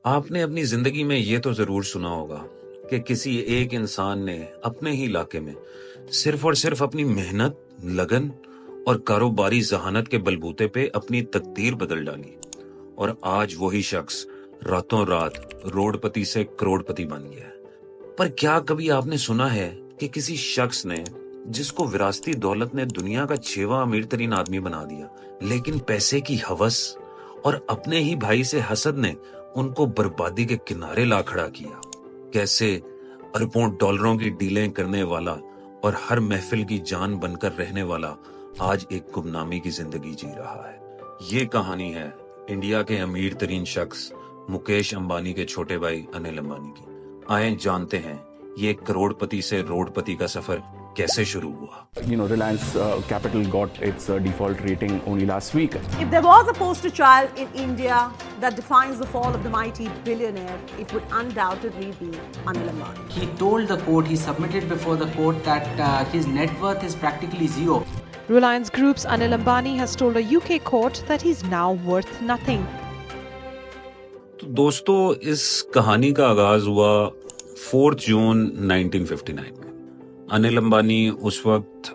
आपने अपनी जिंदगी में ये तो जरूर सुना होगा कि किसी एक इंसान ने अपने ही इलाके में सिर्फ और सिर्फ अपनी मेहनत, लगन और कारोबारी जहानत के बलबूते पे अपनी तकदीर बदल डाली और आज वही शख्स रातों रात रोडपति से करोड़पति बन गया है। पर क्या कभी आपने सुना है कि किसी शख्स ने, जिसको विरासती दौलत ने दुनिया का 6वां अमीर तरीन आदमी बना दिया, लेकिन पैसे की हवस और अपने ही भाई से हसद ने उनको बर्बादी के किनारे ला खड़ा किया? कैसे अरबों डॉलरों की डीलें करने वाला और हर महफिल की जान बनकर रहने वाला आज एक गुमनामी की जिंदगी जी रहा है। ये कहानी है इंडिया के अमीर तरीन शख्स मुकेश अंबानी के छोटे भाई अनिल अंबानी की। आए जानते हैं ये करोड़पति से रोडपति का सफर कैसे शुरू हुआ। Reliance Capital got its default rating only last week. If there was a poster child in India that defines the fall of the mighty billionaire, it would undoubtedly be Anil Ambani. He told the court, he submitted before the court that his net worth is practically zero. Reliance Group's Anil Ambani has told a UK court that he's now worth nothing. तो दोस्तों, इस कहानी का आगाज हुआ 4 जून 1959 में। अनिल अंबानी उस वक्त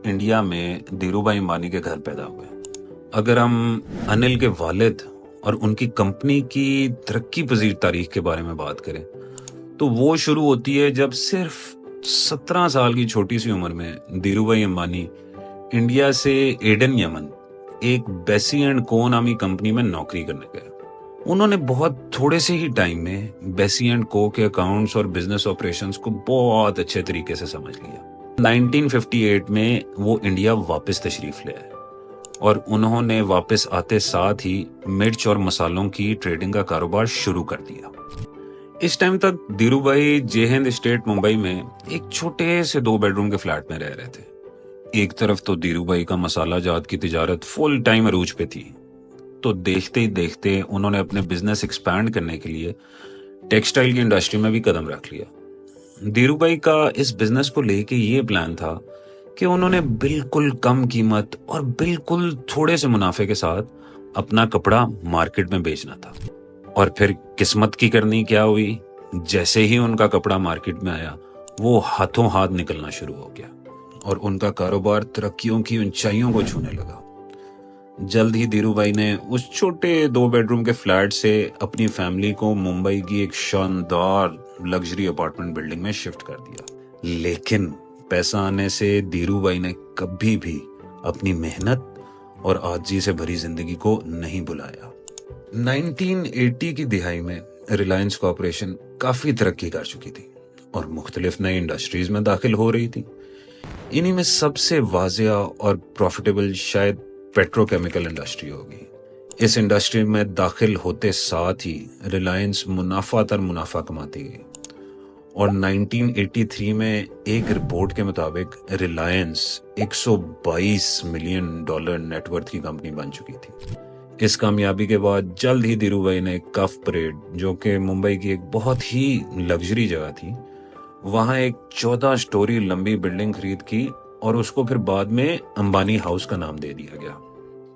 इंडिया में धीरूभाई अंबानी के घर पैदा हुए। अगर हम अनिल के वालिद और उनकी कंपनी की तरक्की पजीर तारीख के बारे में बात करें तो वो शुरू होती है जब सिर्फ 17 साल की छोटी सी उम्र में धीरूभाई अंबानी इंडिया से एडन, यमन एक बेसी एंड को नामी कंपनी में नौकरी करने गए। उन्होंने बहुत थोड़े से ही टाइम में बेसी एंड को के अकाउंट्स और बिजनेस ऑपरेशंस को बहुत अच्छे तरीके से समझ लिया। 1958 में वो इंडिया वापस तशरीफ ले आए और उन्होंने वापस आते साथ ही मिर्च और मसालों की ट्रेडिंग का कारोबार शुरू कर दिया। इस टाइम तक धीरूभाई जे हिंद एस्टेट मुंबई में एक छोटे से 2 बेडरूम के फ्लैट में रह रहे थे। एक तरफ तो धीरूभाई का मसाला जात की तिजारत फुल टाइम अरूज पे थी, तो देखते ही देखते उन्होंने अपने बिजनेस एक्सपैंड करने के लिए टेक्सटाइल की इंडस्ट्री में भी कदम रख लिया। धीरूभाई का इस बिजनेस को लेके ये प्लान था कि उन्होंने बिल्कुल कम कीमत और बिल्कुल थोड़े से मुनाफे के साथ अपना कपड़ा मार्केट में बेचना था। और फिर किस्मत की करनी क्या हुई, जैसे ही उनका कपड़ा मार्केट में आया वो हाथों हाथ निकलना शुरू हो गया और उनका कारोबार तरक्कियों की ऊंचाइयों को छूने लगा। जल्द ही धीरूभाई ने उस छोटे 2 बेडरूम के फ्लैट से अपनी फैमिली को मुंबई की एक शानदार लग्जरी अपार्टमेंट बिल्डिंग में शिफ्ट कर दिया। लेकिन पैसा आने से धीरूभाई ने कभी भी अपनी मेहनत और आजी से भरी जिंदगी को नहीं भुलाया। 1980 की दिहाई में रिलायंस कॉर्पोरेशन काफी तरक्की कर चुकी थी और मुख्तलिफ नई इंडस्ट्रीज में दाखिल हो रही थी। इन्हीं में सबसे वाजिया और प्रॉफिटेबल शायद पेट्रोकेमिकल इंडस्ट्री होगी। इस इंडस्ट्री में दाखिल होते साथ ही रिलायंस मुनाफा तर मुनाफा कमाती गई और 1983 में एक रिपोर्ट के मुताबिक रिलायंस 122 मिलियन डॉलर नेटवर्थ की कंपनी बन चुकी थी। इस कामयाबी के बाद जल्द ही धीरूभाई ने कफ परेड, जो कि मुंबई की एक बहुत ही लग्जरी जगह थी, वहां एक 14 स्टोरी लंबी बिल्डिंग खरीद की और उसको फिर बाद में अंबानी हाउस का नाम दे दिया गया।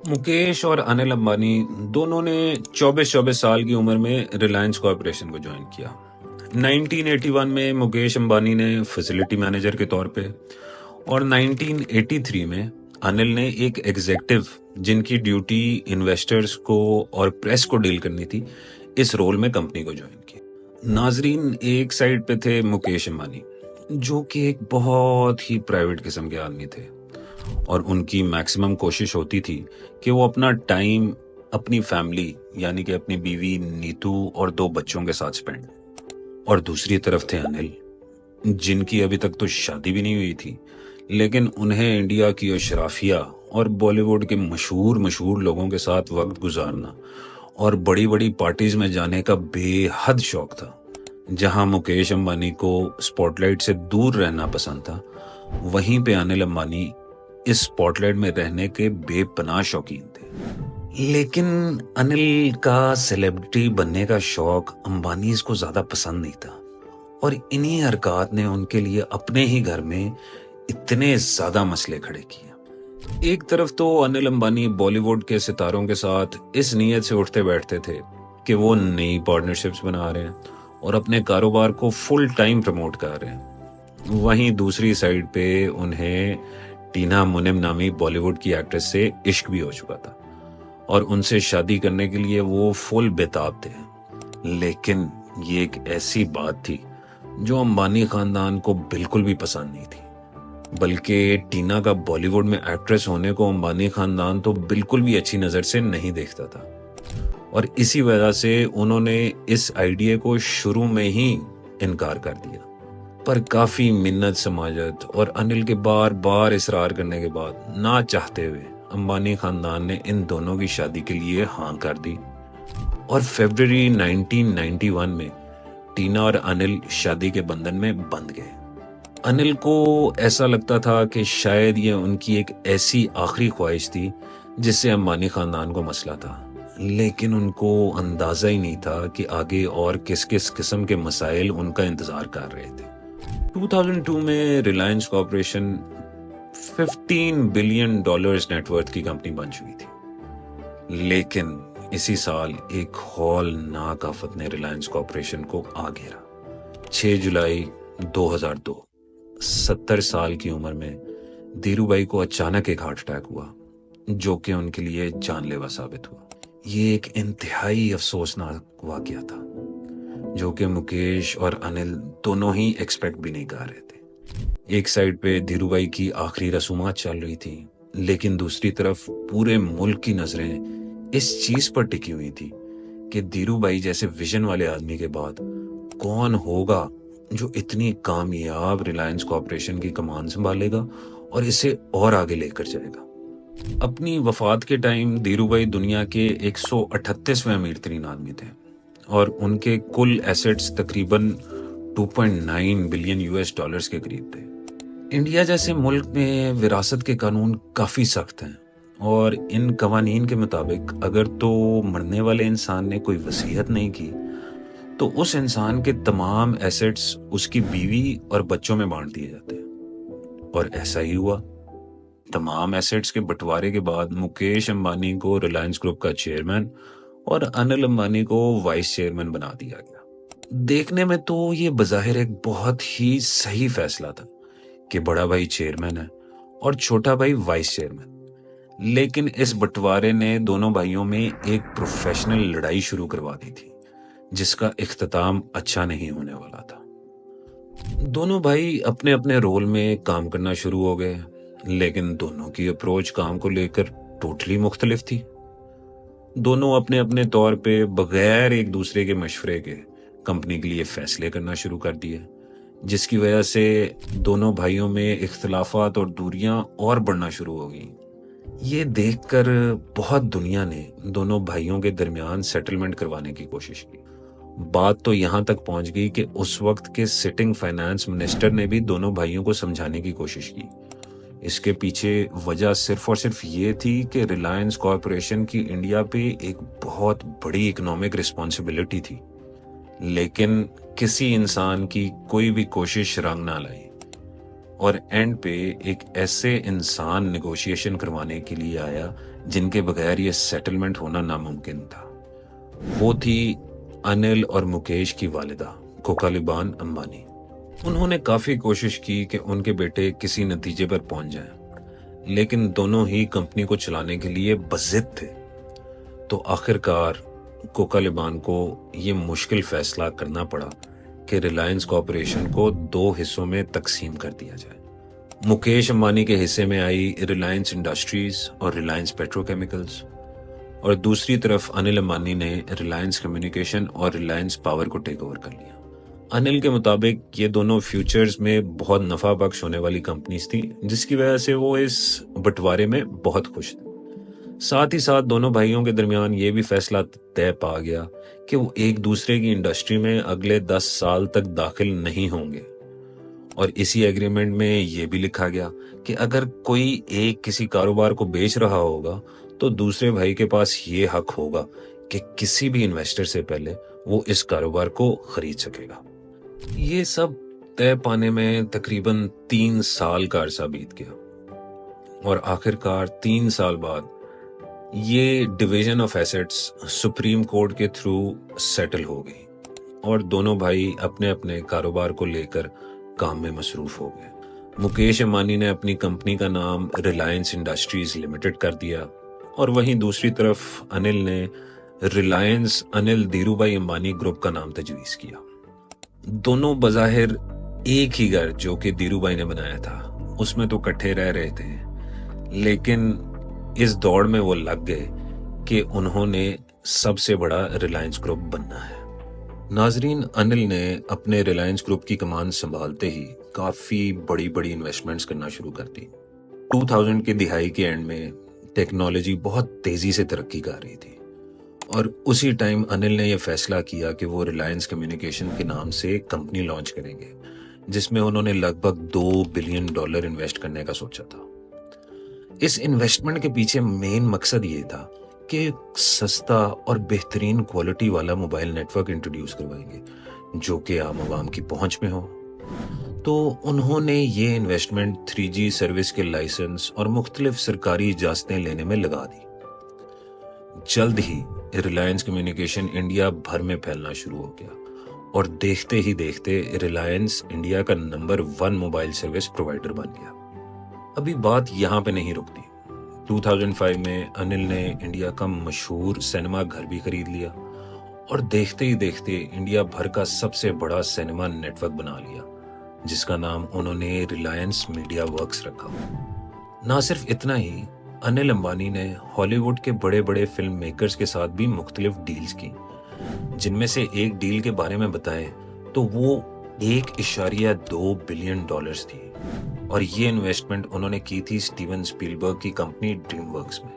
मुकेश और अनिल अंबानी दोनों ने 24 साल की उम्र में रिलायंस कॉर्पोरेशन को ज्वाइन किया। 1981 में मुकेश अंबानी ने फैसिलिटी मैनेजर के तौर पे और 1983 में अनिल ने एक एग्जीक्यूटिव, जिनकी ड्यूटी इन्वेस्टर्स को और प्रेस को डील करनी थी, इस रोल में कंपनी को ज्वाइन किया। नाजरीन, एक साइड पे थे मुकेश अंबानी, जो कि एक बहुत ही प्राइवेट किस्म के आदमी थे और उनकी मैक्सिमम कोशिश होती थी कि वो अपना टाइम अपनी फैमिली यानी कि अपनी बीवी नीतू और 2 बच्चों के साथ स्पेंड। और दूसरी तरफ थे अनिल, जिनकी अभी तक तो शादी भी नहीं हुई थी, लेकिन उन्हें इंडिया की अशराफिया और बॉलीवुड के मशहूर लोगों के साथ वक्त गुजारना और बड़ी बड़ी पार्टीज में जाने का बेहद शौक था। जहां मुकेश अंबानी को स्पॉटलाइट से दूर रहना पसंद था, वहीं पे अनिल अंबानी इस स्पॉटलाइट में रहने के बेपनाह शौकीन थे। लेकिन अनिल का सेलिब्रिटी बनने का शौक अंबानीज को ज्यादा पसंद नहीं था और इन्हीं हरकत ने उनके लिए अपने ही घर में इतने ज्यादा मसले खड़े किए। एक तरफ तो अनिल अंबानी बॉलीवुड के सितारों के साथ इस नीयत से उठते बैठते थे कि वो नई पार्टनरशिप्स बना रहे हैं और अपने कारोबार को फुल टाइम प्रमोट कर रहे हैं। वहीं दूसरी साइड पे उन्हें टीना मुनिम नामी बॉलीवुड की एक्ट्रेस से इश्क भी हो चुका था और उनसे शादी करने के लिए वो फुल बेताब थे। लेकिन ये एक ऐसी बात थी जो अंबानी खानदान को बिल्कुल भी पसंद नहीं थी, बल्कि टीना का बॉलीवुड में एक्ट्रेस होने को अंबानी खानदान तो बिल्कुल भी अच्छी नज़र से नहीं देखता था और इसी वजह से उन्होंने इस आइडिया को शुरू में ही इनकार कर दिया। पर काफ़ी मिन्नत समाजत और अनिल के बार बार इसरार करने के बाद ना चाहते हुए अंबानी खानदान ने इन दोनों की शादी के लिए हाँ कर दी और फरवरी 1991 में टीना और अनिल शादी के बंधन में बंध गए। अनिल को ऐसा लगता था कि शायद ये उनकी एक ऐसी आखिरी ख्वाहिश थी जिससे अंबानी खानदान को मसला था, लेकिन उनको अंदाजा ही नहीं था कि आगे और किस किस किस्म के मसाइल उनका इंतजार कर रहे थे। 2002 में रिलायंस कॉर्पोरेशन $15 बिलियन नेटवर्थ की कंपनी बन चुकी थी, लेकिन इसी साल एक हौलनाक आफत ने रिलायंस कॉर्पोरेशन को आ घेरा। 6 जुलाई 2002, 70 साल की उम्र में धीरूभाई को अचानक एक हार्ट अटैक हुआ जो कि उनके लिए जानलेवा साबित हुआ। ये एक इंतहाई अफसोसनाक वाकया था जो कि मुकेश और अनिल दोनों ही एक्सपेक्ट भी नहीं कर रहे थे। एक साइड पे धीरूभाई की आखिरी रसूमात चल रही थी, लेकिन दूसरी तरफ पूरे मुल्क की नजरें इस चीज पर टिकी हुई थी कि धीरूभाई जैसे विजन वाले आदमी के बाद कौन होगा जो इतनी कामयाब रिलायंस कॉर्पोरेशन की कमान संभालेगा और इसे और आगे लेकर जाएगा। अपनी वफात के टाइम धीरूभाई दुनिया के 138वें अमीर तरीन आदमी थे और उनके कुल एसेट्स तकरीबन 2.9 बिलियन US डॉलर्स के करीब थे। इंडिया जैसे मुल्क में विरासत के कानून काफ़ी सख्त हैं और इन कवानीन के मुताबिक अगर तो मरने वाले इंसान ने कोई वसीयत नहीं की तो उस इंसान के तमाम एसेट्स उसकी बीवी और बच्चों में बांट दिए जाते हैं और ऐसा ही हुआ। तमाम एसेट्स के बंटवारे के बाद मुकेश अंबानी को रिलायंस ग्रुप का चेयरमैन और अनिल अंबानी को वाइस चेयरमैन बना दिया गया। देखने में तो ये बज़ाहिर एक बहुत ही सही फैसला था कि बड़ा भाई चेयरमैन है और छोटा भाई वाइस चेयरमैन, लेकिन इस बंटवारे ने दोनों भाइयों में एक प्रोफेशनल लड़ाई शुरू करवा दी थी जिसका इख्तिताम अच्छा नहीं होने वाला था। दोनों भाई अपने अपने रोल में काम करना शुरू हो गए, लेकिन दोनों की अप्रोच काम को लेकर टोटली मुख्तलिफ थी। दोनों अपने अपने तौर पे बगैर एक दूसरे के मशवरे के कंपनी के लिए फैसले करना शुरू कर दिए, जिसकी वजह से दोनों भाइयों में इख्तिलाफात और दूरियां और बढ़ना शुरू हो गई। ये देखकर बहुत दुनिया ने दोनों भाइयों के दरमियान सेटलमेंट करवाने की कोशिश की। बात तो यहाँ तक पहुंच गई कि उस वक्त के सिटिंग फाइनेंस मिनिस्टर ने भी दोनों भाइयों को समझाने की कोशिश की। इसके पीछे वजह सिर्फ और सिर्फ ये थी कि रिलायंस कॉर्पोरेशन की इंडिया पे एक बहुत बड़ी इकोनॉमिक रिस्पॉन्सिबिलिटी थी, लेकिन किसी इंसान की कोई भी कोशिश रंग ना लाई और एंड पे एक ऐसे इंसान नेगोशिएशन करवाने के लिए आया जिनके बगैर ये सेटलमेंट होना नामुमकिन था। वो थी अनिल और मुकेश की वालिदा कोकालीबान अंबानी। उन्होंने काफी कोशिश की कि उनके बेटे किसी नतीजे पर पहुंच जाएं, लेकिन दोनों ही कंपनी को चलाने के लिए बज़िद थे। तो आखिरकार कोकालीबान को ये मुश्किल फैसला करना पड़ा कि रिलायंस कॉर्पोरेशन को 2 हिस्सों में तकसीम कर दिया जाए। मुकेश अंबानी के हिस्से में आई रिलायंस इंडस्ट्रीज और रिलायंस पेट्रोकेमिकल्स और दूसरी तरफ अनिल अंबानी ने रिलायंस कम्युनिकेशन और रिलायंस पावर को टेक ओवर कर लिया। अनिल के मुताबिक ये दोनों फ्यूचर्स में बहुत नफा बख्श होने वाली कंपनीज थी, जिसकी वजह से वो इस बंटवारे में बहुत खुश थे। साथ ही साथ दोनों भाइयों के दरमियान ये भी फैसला तय पा गया कि वो एक दूसरे की इंडस्ट्री में अगले 10 साल तक दाखिल नहीं होंगे और इसी एग्रीमेंट में ये भी लिखा गया कि अगर कोई एक किसी कारोबार को बेच रहा होगा तो दूसरे भाई के पास ये हक होगा कि किसी भी इन्वेस्टर से पहले वो इस कारोबार को खरीद सकेगा। ये सब तय पाने में तकरीबन 3 साल का अरसा बीत गया और आखिरकार 3 साल बाद ये division of assets supreme court के थ्रू सेटल हो गई और दोनों भाई अपने अपने कारोबार को लेकर काम में मसरूफ हो गए। मुकेश अंबानी ने अपनी कंपनी का नाम रिलायंस इंडस्ट्रीज लिमिटेड कर दिया और वहीं दूसरी तरफ अनिल ने रिलायंस अनिल धीरूभाई अंबानी ग्रुप का नाम तजवीज़ किया। दोनों बज़ाहिर एक ही घर जो कि धीरूभाई ने बनाया था उसमें तो इकट्ठे रह रहे थे, लेकिन इस दौड़ में वो लग गए कि उन्होंने सबसे बड़ा रिलायंस ग्रुप बनना है। नाजरीन, अनिल ने अपने रिलायंस ग्रुप की कमान संभालते ही काफ़ी बड़ी बड़ी इन्वेस्टमेंट्स करना शुरू कर दी। 2000 की दिहाई के एंड में टेक्नोलॉजी बहुत तेज़ी से तरक्की कर रही थी और उसी टाइम अनिल ने यह फैसला किया कि वो रिलायंस कम्युनिकेशन के नाम से कंपनी लॉन्च करेंगे, जिसमें उन्होंने लगभग $2 बिलियन इन्वेस्ट करने का सोचा था। इस इन्वेस्टमेंट के पीछे मेन मकसद ये था कि सस्ता और बेहतरीन क्वालिटी वाला मोबाइल नेटवर्क इंट्रोड्यूस करवाएंगे जो कि आम आवाम की पहुंच में हो। तो उन्होंने ये इन्वेस्टमेंट 3G सर्विस के लाइसेंस और मुख्तलिफ सरकारी इजाजतें लेने में लगा दी। जल्द ही रिलायंस कम्युनिकेशन इंडिया भर में फैलना शुरू हो गया और देखते ही देखते रिलायंस इंडिया का नंबर 1 मोबाइल सर्विस प्रोवाइडर बन गया। अभी बात यहाँ पे नहीं रुकती। 2005 में अनिल ने इंडिया का मशहूर सिनेमा घर भी खरीद लिया और देखते ही देखते इंडिया भर का सबसे बड़ा सिनेमा नेटवर्क बना लिया, जिसका नाम उन्होंने रिलायंस मीडिया वर्क्स रखा। ना सिर्फ इतना ही, अनिल अंबानी ने हॉलीवुड के बड़े बड़े फिल्म मेकर्स के साथ भी मुख्तलिफ डील्स की, जिनमें से एक डील के बारे में बताएं तो वो $1.2 बिलियन थी और ये इन्वेस्टमेंट उन्होंने की थी स्टीवन स्पीलबर्ग की कंपनी ड्रीमवर्क्स में,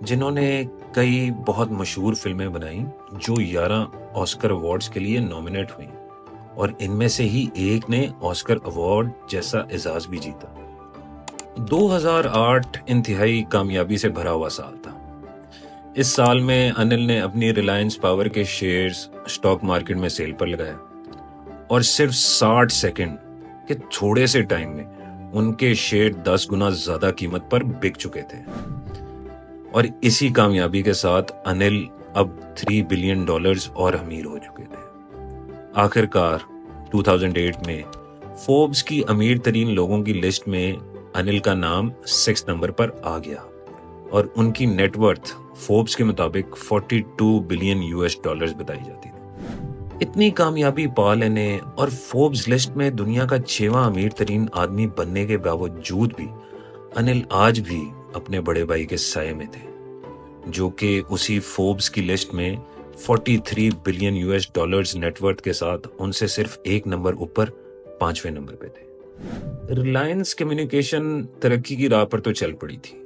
जिन्होंने कई बहुत मशहूर फिल्में बनाई जो 11 ऑस्कर अवार्ड्स के लिए नॉमिनेट हुई और इनमें से ही एक ने ऑस्कर अवार्ड जैसा एजाज भी जीता। 2008 इंतहाई कामयाबी से भरा हुआ साल था। इस साल में अनिल ने अपनी रिलायंस पावर के शेयर्स स्टॉक मार्केट में सेल पर लगाया और सिर्फ 60 सेकंड के थोड़े से टाइम में उनके शेयर 10 गुना ज्यादा कीमत पर बिक चुके थे और इसी कामयाबी के साथ अनिल अब $3 बिलियन और अमीर हो चुके थे। आखिरकार 2008 में फोर्ब्स की अमीर तरीन लोगों की लिस्ट में अनिल का नाम 6 नंबर पर आ गया और उनकी नेटवर्थ फोर्ब्स के मुताबिक $42 बिलियन बताई जाती थी। इतनी कामयाबी पा लेने और फोर्ब्स लिस्ट में दुनिया का 6वां अमीर तरीन आदमी बनने के बावजूद भी अनिल आज भी अपने बड़े भाई के साये में थे, जो कि उसी फोर्ब्स की लिस्ट में $43 बिलियन नेटवर्थ के साथ उनसे सिर्फ 1 नंबर ऊपर 5वें नंबर पे थे। रिलायंस कम्युनिकेशन तरक्की की राह पर तो चल पड़ी थी,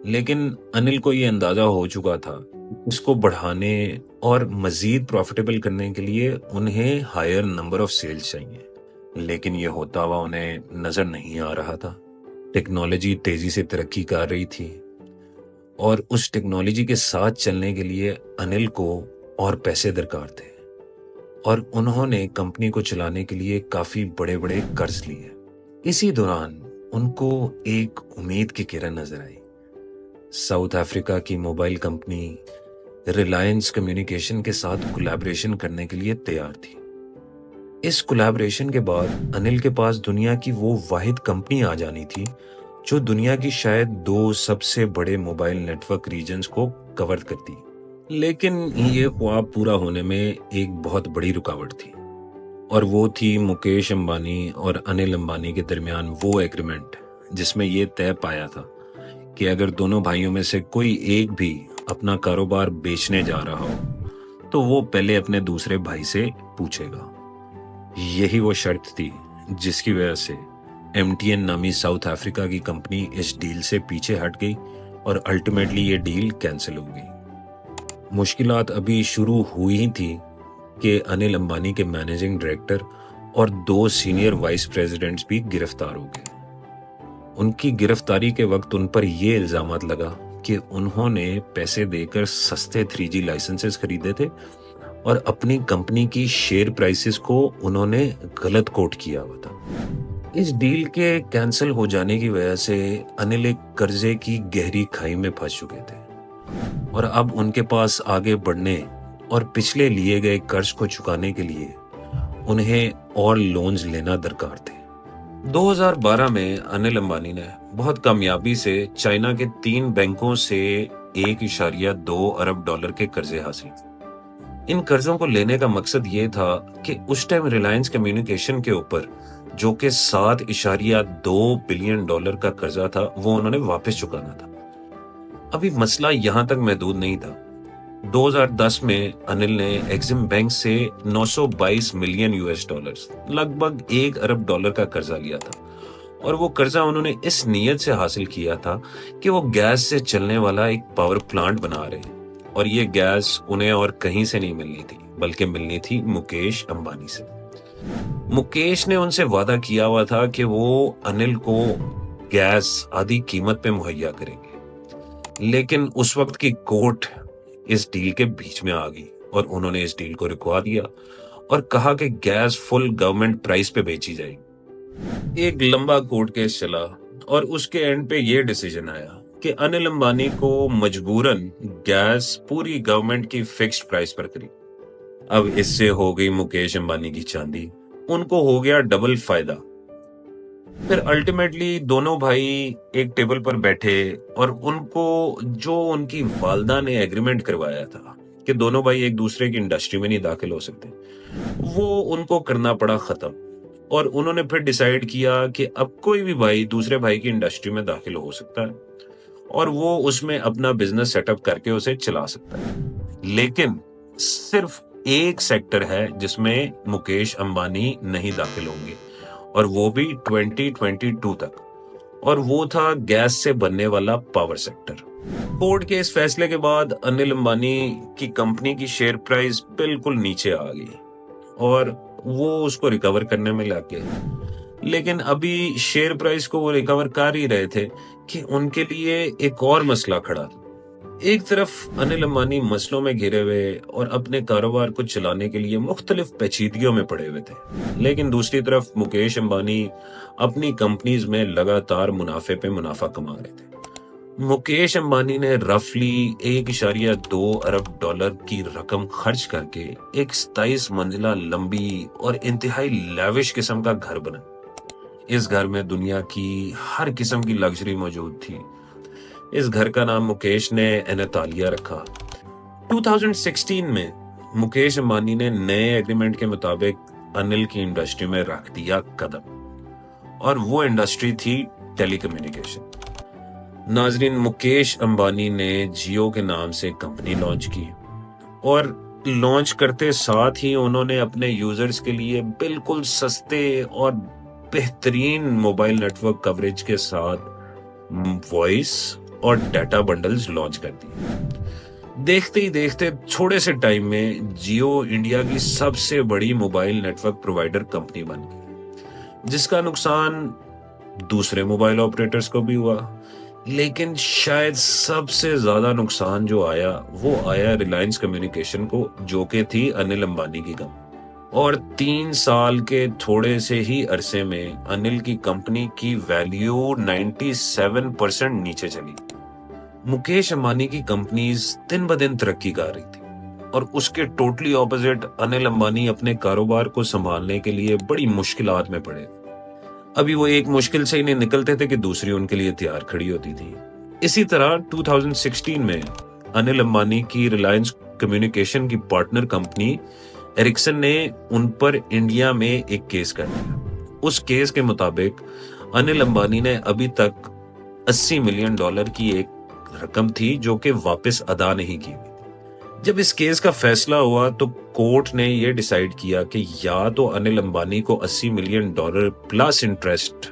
लेकिन अनिल को यह अंदाजा हो चुका था उसको बढ़ाने और मजीद प्रॉफिटेबल करने के लिए उन्हें हायर नंबर ऑफ सेल्स चाहिए, लेकिन यह होता हुआ उन्हें नजर नहीं आ रहा था। टेक्नोलॉजी तेजी से तरक्की कर रही थी और उस टेक्नोलॉजी के साथ चलने के लिए अनिल को और पैसे दरकार थे और उन्होंने कंपनी को चलाने के लिए काफी बड़े बड़े कर्ज लिए। इसी दौरान उनको एक उम्मीद की किरण नजर आई। साउथ अफ्रीका की मोबाइल कंपनी रिलायंस कम्युनिकेशन के साथ कोलैबोरेशन करने के लिए तैयार थी। इस कोलैबोरेशन के बाद अनिल के पास दुनिया की वो वाहिद कंपनी आ जानी थी जो दुनिया की शायद 2 सबसे बड़े मोबाइल नेटवर्क रीजन्स को कवर करती। लेकिन ये ख्वाब पूरा होने में एक बहुत बड़ी रुकावट थी और वो थी मुकेश अंबानी और अनिल अंबानी के दरमियान वो एग्रीमेंट जिसमें ये तय पाया था कि अगर दोनों भाइयों में से कोई एक भी अपना कारोबार बेचने जा रहा हो तो वो पहले अपने दूसरे भाई से पूछेगा। यही वो शर्त थी जिसकी वजह से MTN नामी साउथ अफ्रीका की कंपनी इस डील से पीछे हट गई और अल्टीमेटली ये डील कैंसिल हो गई। मुश्किलात अभी शुरू हुई ही थी कि अनिल अंबानी के मैनेजिंग डायरेक्टर और 2 सीनियर वाइस प्रेसिडेंट्स भी गिरफ्तार हो गए। उनकी गिरफ्तारी के वक्त उन पर यह इल्जामात लगा कि उन्होंने पैसे देकर सस्ते 3G लाइसेंसेस खरीदे थे और अपनी कंपनी की शेयर प्राइसेस को उन्होंने गलत कोट किया हुआ था। इस डील के कैंसिल हो जाने की वजह से अनिल एक कर्जे की गहरी खाई में फंस चुके थे और अब उनके पास आगे बढ़ने और पिछले लिए गए कर्ज को चुकाने के लिए उन्हें और लोन्स लेना दरकार थे। 2012 में अनिल अंबानी ने बहुत कामयाबी से चाइना के 3 बैंकों से 1.2 अरब डॉलर के कर्जे हासिल किए। इन कर्जों को लेने का मकसद ये था कि उस टाइम रिलायंस कम्युनिकेशन के ऊपर जो कि 7.2 बिलियन डॉलर का कर्जा था वो उन्होंने वापस चुकाना था। अभी मसला यहां तक महदूद नहीं था। 2010 में अनिल ने एक्सिम बैंक से 922 मिलियन यूएस डॉलर्स लगभग 1 अरब डॉलर का कर्जा लिया था और वो कर्जा उन्होंने इस नीयत से हासिल किया था कि वो गैस से चलने वाला एक पावर प्लांट बना रहे हैं और ये गैस उन्हें और कहीं से नहीं मिलनी थी बल्कि मिलनी थी मुकेश अंबानी से। मुकेश ने उनसे वादा किया हुआ था कि वो अनिल को गैस आधी कीमत पे मुहैया करेंगे, लेकिन उस वक्त की कोर्ट इस डील के बीच में आ गई और उन्होंने इस डील को रुकवा दिया और कहा कि गैस फुल गवर्नमेंट प्राइस पे बेची जाएगी। एक लंबा कोर्ट केस चला और उसके एंड पे ये डिसीजन आया कि अनिल अंबानी को मजबूरन गैस पूरी गवर्नमेंट की फिक्स्ड प्राइस पर करी। अब इससे हो गई मुकेश अंबानी की चांदी, उनको हो गया डबल फायदा। फिर अल्टीमेटली दोनों भाई एक टेबल पर बैठे और उनको जो उनकी वालदा ने एग्रीमेंट करवाया था कि दोनों भाई एक दूसरे की इंडस्ट्री में नहीं दाखिल हो सकते, वो उनको करना पड़ा खत्म। और उन्होंने फिर डिसाइड किया कि अब कोई भी भाई दूसरे भाई की इंडस्ट्री में दाखिल हो सकता है और वो उसमें अपना बिजनेस सेटअप करके उसे चला सकता है। लेकिन सिर्फ एक सेक्टर है जिसमें मुकेश अंबानी नहीं दाखिल होंगे और वो भी 2022 तक, और वो था गैस से बनने वाला पावर सेक्टर। कोर्ट के इस फैसले के बाद अनिल अंबानी की कंपनी की शेयर प्राइस बिल्कुल नीचे आ गई और वो उसको रिकवर करने में लग गए। लेकिन अभी शेयर प्राइस को वो रिकवर कर ही रहे थे कि उनके लिए एक और मसला खड़ा था। एक तरफ अनिल अंबानी मसलों में घिरे हुए और अपने कारोबार को चलाने के लिए मुख्तलिफ पेचीदगियों में पड़े हुए थे, लेकिन दूसरी तरफ मुकेश अंबानी अपनी कंपनीज में लगातार मुनाफे पे मुनाफा कमा रहे थे। मुकेश अंबानी ने रफली 1.2 अरब डॉलर की रकम खर्च करके एक 27 मंजिला लंबी और इंतहाई लैविश किस्म का घर बना। इस घर में दुनिया की हर किस्म की लग्जरी मौजूद थी। इस घर का नाम मुकेश ने एनातालिया रखा। 2016 में मुकेश अंबानी ने नए एग्रीमेंट के मुताबिक अनिल की इंडस्ट्री में रख दिया कदम और वो इंडस्ट्री थी टेलीकम्युनिकेशन। नाजरीन, मुकेश अंबानी ने जियो के नाम से कंपनी लॉन्च की और लॉन्च करते साथ ही उन्होंने अपने यूजर्स के लिए बिल्कुल सस्ते और बेहतरीन मोबाइल नेटवर्क कवरेज के साथ वॉइस और डाटा बंडल्स लॉन्च कर दिए। देखते ही देखते थोड़े से टाइम में जियो इंडिया की सबसे बड़ी मोबाइल नेटवर्क प्रोवाइडर कंपनी बन गई, जिसका नुकसान दूसरे मोबाइल ऑपरेटर्स को भी हुआ। लेकिन शायद सबसे ज्यादा नुकसान जो आया वो आया रिलायंस कम्युनिकेशन को, जो कि थी अनिल अंबानी की कंपनी। और 3 साल के थोड़े से ही अरसे में अनिल की कंपनी की वैल्यू 97% नीचे चली। मुकेश अंबानी की कंपनीज दिन ब दिन तरक्की कर रही थी और उसके टोटली ऑपोजिट अनिल अंबानी अपने कारोबार को संभालने के लिए बड़ी मुश्किलात में पड़े। अभी वो एक मुश्किल से ही नहीं निकलते थे कि दूसरी उनके लिए तैयार खड़ी होती थी। इसी तरह 2016 में अनिल अंबानी की रिलायंस कम्युनिकेशन की पार्टनर कंपनी एरिक्सन ने उन पर इंडिया में एक केस कर दिया। उस केस के मुताबिक अनिल अंबानी ने अभी तक 80 मिलियन डॉलर की एक रकम थी जो कि वापस अदा नहीं की हुई थी। जब इस केस का फैसला हुआ तो कोर्ट ने यह डिसाइड किया कि या तो अनिल अंबानी को 80 मिलियन डॉलर प्लस इंटरेस्ट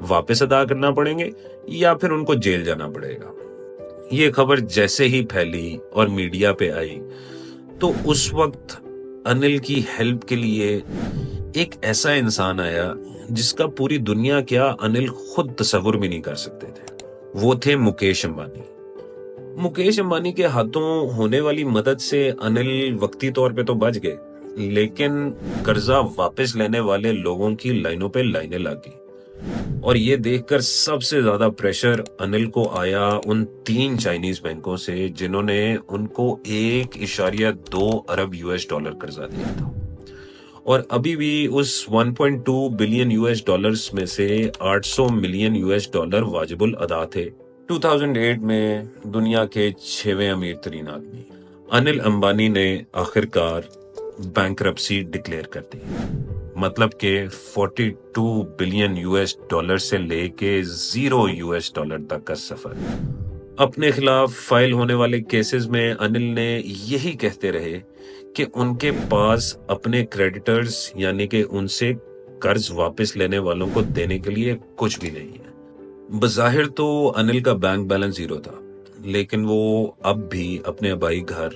वापस अदा करना पड़ेंगे या फिर उनको जेल जाना पड़ेगा। ये खबर जैसे ही फैली और मीडिया पे आई तो उस वक्त अनिल की हेल्प के लिए एक ऐसा इंसान आया जिसका पूरी दुनिया क्या अनिल खुद तस्वुर भी नहीं कर सकते थे। वो थे मुकेश अंबानी। मुकेश अंबानी के हाथों होने वाली मदद से अनिल वक्ती तौर पे तो बच गए, लेकिन कर्जा वापस लेने वाले लोगों की लाइनों पे लाइनें लग गई। और ये देखकर सबसे ज्यादा प्रेशर अनिल को आया उन 3 चाइनीज बैंकों से जिन्होंने उनको 1.2 अरब यूएस डॉलर कर्जा दिया था। और अभी भी उस 1.2 बिलियन यूएस डॉलर्स में से 800 मिलियन यूएस डॉलर वाजिबुल अदा थे। 2008 में दुनिया के 6वें अमीर तरीन आदमी अनिल अंबानी ने आखिरकार बैंकरप्सी डिक्लेयर कर दी। मतलब के 42 बिलियन यूएस डॉलर से लेके 0 यूएस डॉलर तक का सफर। अपने खिलाफ फाइल होने वाले केसेस में अनिल ने यही कहते रहे कि उनके पास अपने क्रेडिटर्स यानी कि उनसे कर्ज वापस लेने वालों को देने के लिए कुछ भी नहीं है। बज़ाहिर तो अनिल का बैंक बैलेंस 0 था, लेकिन वो अब भी अपने आबाई घर,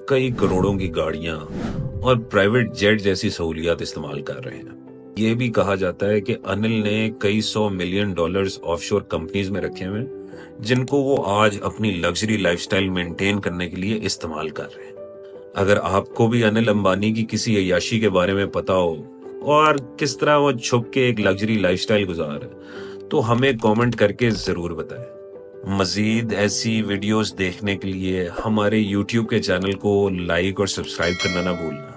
कई करोड़ों की गाड़ियां और प्राइवेट जेट जैसी सहूलियात इस्तेमाल कर रहे हैं। ये भी कहा जाता है कि अनिल ने कई 100 मिलियन डॉलर्स ऑफशोर कंपनीज में रखे हुए हैं, जिनको वो आज अपनी लग्जरी लाइफस्टाइल मेंटेन करने के लिए इस्तेमाल कर रहे हैं। अगर आपको भी अनिल अंबानी की किसी अय्याशी के बारे में पता हो और किस तरह वो छुप के एक लग्जरी लाइफस्टाइल गुजार है, तो हमें कमेंट करके जरूर बताएं। मजीद ऐसी वीडियोस देखने के लिए हमारे YouTube के चैनल को लाइक और सब्सक्राइब करना ना भूलना।